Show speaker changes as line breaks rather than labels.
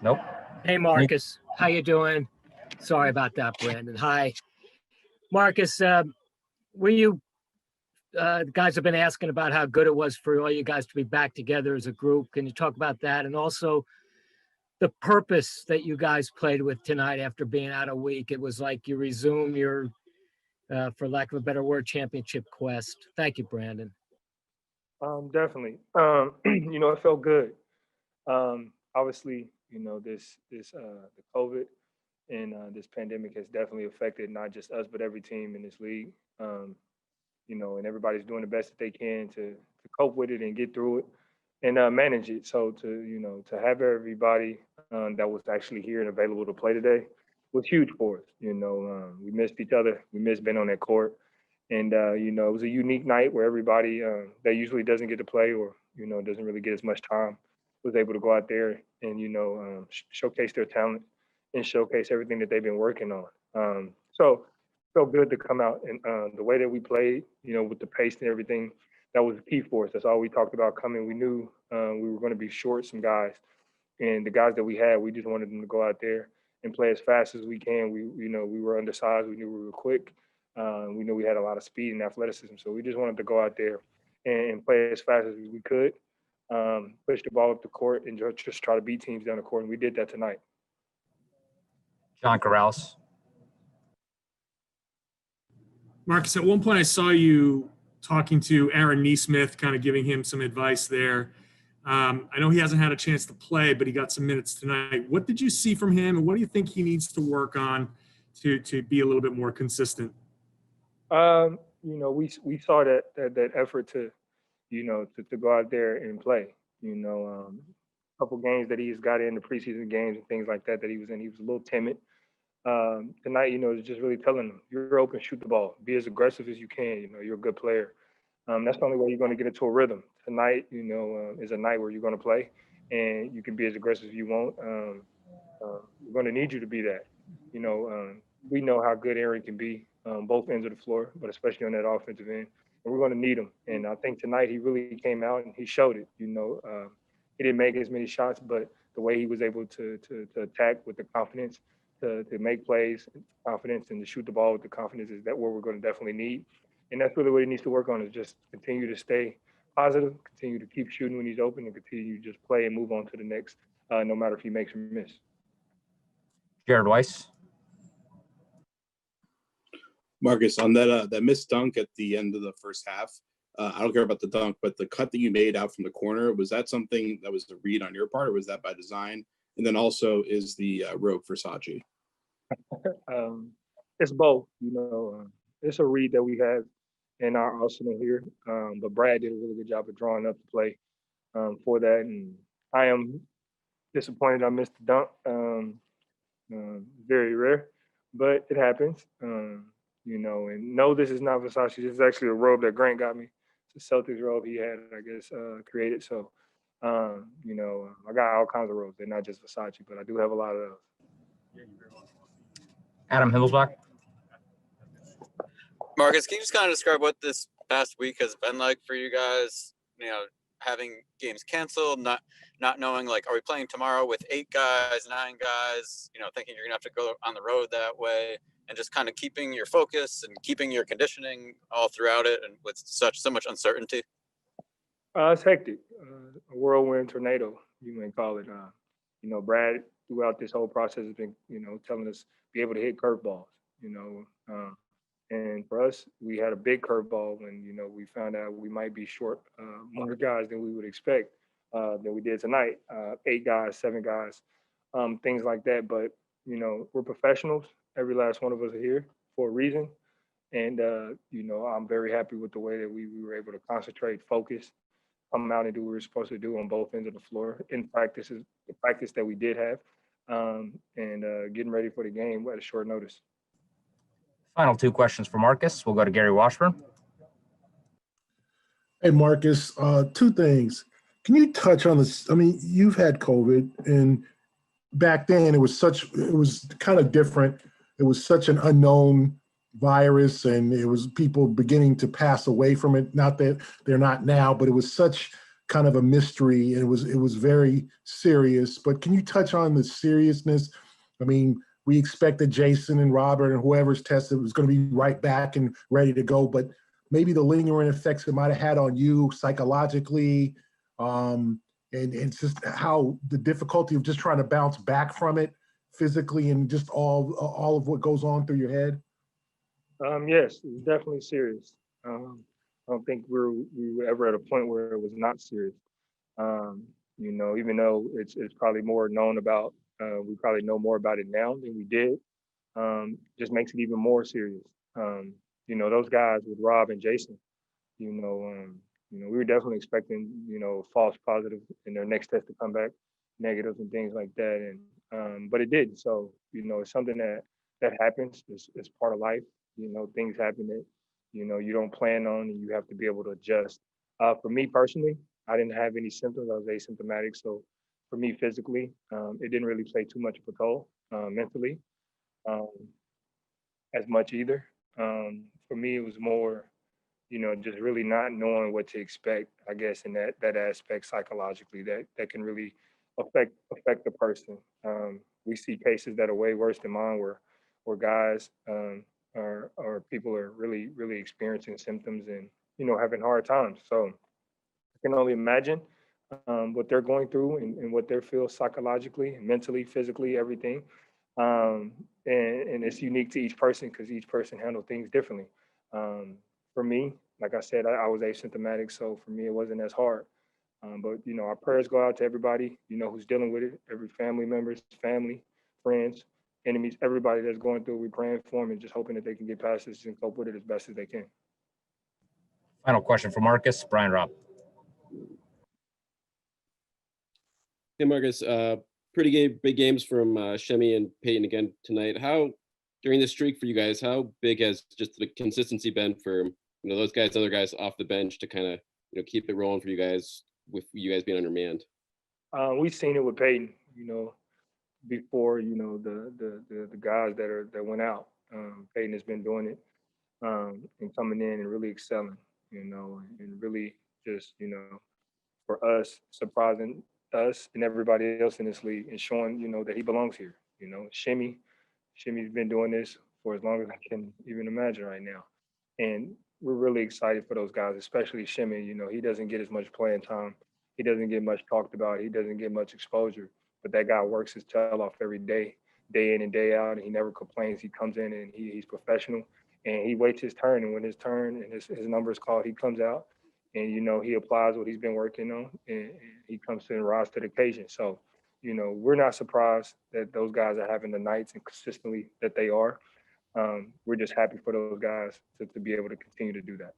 Nope.
Hey, Marcus. How you doing? Sorry about that, Brandon. Hi. Marcus, the guys have been asking about how good it was for all you guys to be back together as a group. Can you talk about that? And also the purpose that you guys played with tonight after being out a week. It was like you resume your, for lack of a better word, championship quest. Thank you, Brandon.
Definitely. It felt good. Obviously, the COVID and this pandemic has definitely affected not just us, but every team in this league. And everybody's doing the best that they can to cope with it and get through it and manage it. So to have everybody that was actually here and available to play today was huge for us. We missed each other. We missed being on that court. And, it was a unique night where everybody that usually doesn't get to play or, doesn't really get as much time was able to go out there and, showcase their talent and showcase everything that they've been working on. So it felt good to come out and the way that we played, with the pace and everything, that was key for us. That's all we talked about coming. We knew we were going to be short some guys. And the guys that we had, we just wanted them to go out there and play as fast as we can. We were undersized. We knew we were quick. We knew we had a lot of speed and athleticism, so we just wanted to go out there and play as fast as we could, push the ball up the court, and just try to beat teams down the court, and we did that tonight.
John Corrales.
Marcus, at one point I saw you talking to Aaron Nesmith, kind of giving him some advice there. I know he hasn't had a chance to play, but he got some minutes tonight. What did you see from him, and what do you think he needs to work on to be a little bit more consistent?
We saw that effort to go out there and play. A couple games that he's got in the preseason games and things like that he was in, he was a little timid. Tonight, it's just really telling him, you're open, shoot the ball, be as aggressive as you can. You're a good player. That's the only way you're going to get into a rhythm. Tonight, is a night where you're going to play, and you can be as aggressive as you want. We're going to need you to be that. We know how good Aaron can be. Both ends of the floor, but especially on that offensive end. And we're going to need him. And I think tonight he really came out and he showed it. He didn't make as many shots, but the way he was able to attack with the confidence, to make plays, confidence, and to shoot the ball with the confidence is that what we're going to definitely need. And that's really what he needs to work on, is just continue to stay positive, continue to keep shooting when he's open, and continue to just play and move on to the next, no matter if he makes or miss.
Jared Weiss.
Marcus, on that missed dunk at the end of the first half, I don't care about the dunk, but the cut that you made out from the corner, was that something that was a read on your part, or was that by design? And then also, is the Robe Versace?
It's both. It's a read that we have in our arsenal here. But Brad did a really good job of drawing up the play for that. And I am disappointed I missed the dunk. Very rare, but it happens. And no, this is not Versace. This is actually a robe that Grant got me. It's a Celtics robe he had, I guess, created. So, I got all kinds of robes. They're not just Versace, but I do have a lot of those.
Adam Himmelsbach.
Marcus, can you just kind of describe what this past week has been like for you guys? Having games canceled, not knowing, like, are we playing tomorrow with 8 guys, 9 guys, thinking you're going to have to go on the road that way, and just kind of keeping your focus and keeping your conditioning all throughout it, and with so much uncertainty?
It's hectic. A whirlwind tornado, you may call it. Brad, throughout this whole process, has been, telling us be able to hit curveballs, and for us, we had a big curveball when, we found out we might be short more guys than we would expect than we did tonight. 8 guys, 7 guys, things like that. But, we're professionals. Every last one of us are here for a reason. And, I'm very happy with the way that we were able to concentrate, focus, come out and do what we were supposed to do on both ends of the floor in practices, the practice that we did have, and getting ready for the game at a short notice.
Final 2 questions for Marcus. We'll go to Gary Washburn.
Hey, Marcus, 2 things. Can you touch on this? I mean, you've had COVID, and back then it was kind of different. It was such an unknown virus, and it was people beginning to pass away from it. Not that they're not now, but it was such kind of a mystery, and it was very serious. But can you touch on the seriousness? I mean, we expected Jason and Robert and whoever's tested was going to be right back and ready to go, but maybe the lingering effects it might have had on you psychologically, and it's just how the difficulty of just trying to bounce back from it physically, and just all of what goes on through your head.
Yes, it's definitely serious. I don't think we were ever at a point where it was not serious. You know, even though it's probably more known about, we probably know more about it now than we did. Just makes it even more serious. You know, those guys with Rob and Jason, you know, we were definitely expecting, you know, false positive in their next test to come back negative and things like that. And but it didn't. So, you know, it's something that happens. It's part of life. You know, things happen that, you know, you don't plan on, and you have to be able to adjust. For me personally, I didn't have any symptoms. I was asymptomatic. So for me physically, it didn't really play too much of a toll mentally um, as much either. For me, it was more, you know, just really not knowing what to expect, I guess, in that aspect psychologically that can really affect the person. We see cases that are way worse than mine where guys or people are really experiencing symptoms and, you know, having hard times. So I can only imagine what they're going through and what they feel psychologically, mentally, physically, everything. And it's unique to each person because each person handles things differently. For me, like I said, I was asymptomatic, so for me it wasn't as hard. But you know, our prayers go out to everybody, you know, who's dealing with it, every family members, family, friends, enemies, everybody that's going through it. We're praying for them and just hoping that they can get past this and cope with it as best as they can.
Final question for Marcus, Brian Robb.
Hey, Marcus, big games from Semi and Peyton again tonight. How, during this streak for you guys, how big has just the consistency been for, you know, those guys, other guys off the bench to kind of, you know, keep it rolling for you guys with you guys being undermanned?
We've seen it with Peyton, you know, before, you know, the guys that went out. Peyton has been doing it and coming in and really excelling, you know, and really just, you know, for us, surprising us and everybody else in this league and showing, you know, that he belongs here. You know, Shimmy's been doing this for as long as I can even imagine right now. And we're really excited for those guys, especially Shimmy. You know, he doesn't get as much playing time. He doesn't get much talked about. He doesn't get much exposure. But that guy works his tail off every day in and day out, and he never complains. He comes in and he's professional, and he waits his turn. And when his turn and his number is called, he comes out, and you know he applies what he's been working on, and he comes to and rise to the occasion. So, you know, we're not surprised that those guys are having the nights and consistently that they are. We're just happy for those guys to be able to continue to do that.